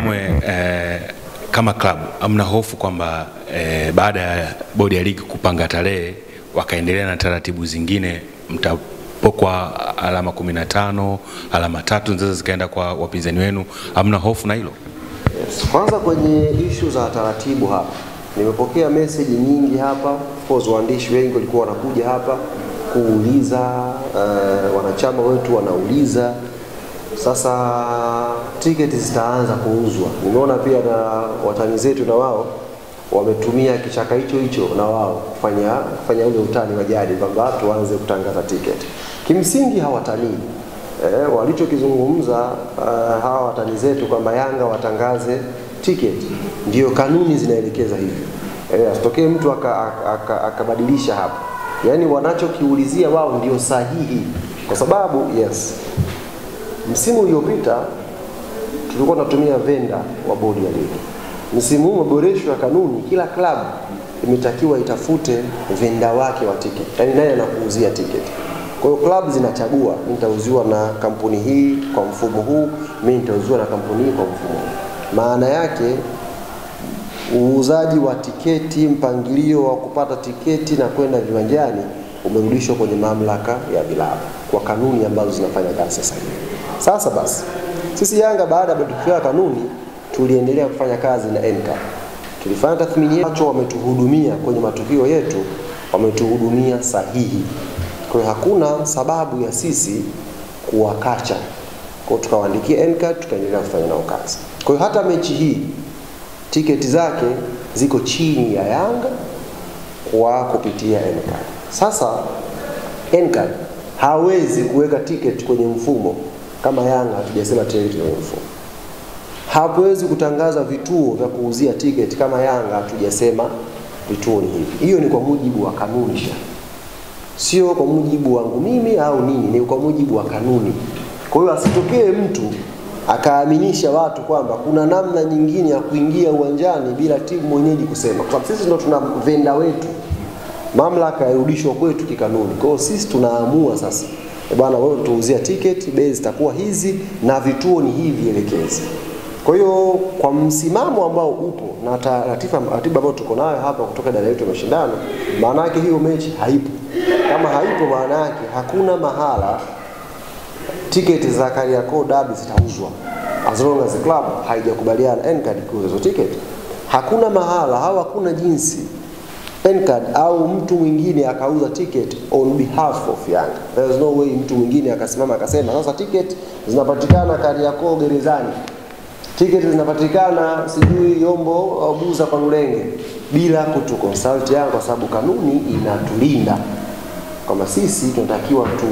Kamwe kama klabu amna hofu kwamba baada ya bodi ya ligi kupanga tarehe wakaendelea na taratibu zingine mtapokwa alama 15, alama 3 ndizo zikaenda kwa wapinzani wenu, amna hofu na hilo? Yes. Kwanza kwenye issue za taratibu hapa, nimepokea message nyingi hapa, of course waandishi wengi walikuwa wanakuja hapa kuuliza, wanachama wetu wanauliza sasa tiketi zitaanza kuuzwa. Nimeona pia na watani zetu na wao wametumia kichaka hicho na wao kufanya ule utani wa jadi kwamba watu waanze kutangaza tiketi. Kimsingi hawatanii. Walichokizungumza hawa watani zetu kwamba Yanga watangaze tiketi, ndio kanuni zinaelekeza hivi. Asitokee mtu akabadilisha hapo. Yaani wanachokiulizia wao ndio sahihi, kwa sababu yes, msimu uliopita tulikuwa tunatumia venda wa bodi ya ligi. Msimu huu maboresho ya kanuni, kila klabu imetakiwa itafute venda wake wa tiketi. Yaani naye anakuuzia tiketi. Kwa hiyo klabu zinachagua, mimi nitauziwa na kampuni hii kwa mfumo huu, mimi nitauziwa na kampuni hii kwa mfumo huu. Maana yake uuzaji wa tiketi, mpangilio wa kupata tiketi na kwenda viwanjani umerudishwa kwenye mamlaka ya vilabu kwa kanuni ambazo zinafanya kazi sasa hivi. Sasa basi, sisi Yanga baada ya kufikia kanuni tuliendelea kufanya kazi na NCAD. Tulifanya tathmini yetu, wametuhudumia kwenye matukio yetu, wametuhudumia sahihi. Kwa hiyo hakuna sababu ya sisi kuwakacha. Kwa hiyo tukawaandikia NCAD, tukaendelea kufanya nao kazi. Kwa hiyo hata mechi hii tiketi zake ziko chini ya Yanga kwa kupitia NCAD. Sasa NCAD hawezi kuweka tiketi kwenye mfumo kama Yanga hatujasema tiketi kwenye mfumo. Hawezi kutangaza vituo vya kuuzia tiketi kama Yanga hatujasema vituo ni hivi. Hiyo ni kwa mujibu wa kanuni, sio kwa mujibu wangu mimi au nini, ni kwa mujibu wa kanuni. Kwa hiyo asitokee mtu akaaminisha watu kwamba kuna namna nyingine ya kuingia uwanjani bila timu mwenyeji kusema. Kwa sababu sisi ndio tuna venda wetu, mamlaka yarudishwa kwetu kikanuni. Kwa hiyo sisi tunaamua sasa, bwana wewe tuuzia tiketi, bei zitakuwa hizi na vituo ni hivi elekezi. Kwa hiyo kwa msimamo ambao upo na ratiba ambayo tuko nayo hapa kutoka dada yetu ya mashindano, maana yake hiyo mechi haipo. Kama haipo, maana yake hakuna mahala tiketi za Kariakoo Derby zitauzwa. As long as the club haijakubaliana NCAD kuuza hizo tiketi, hakuna mahala au hakuna jinsi NCAD au mtu mwingine akauza ticket on behalf of Yanga. There is no way mtu mwingine akasimama akasema sasa ticket zinapatikana Kariakoo gerezani, ticket zinapatikana sijui Yombo au Buza kwa Lulenge, bila kutu consult Yanga, kwa sababu kanuni inatulinda kama sisi tunatakiwa tu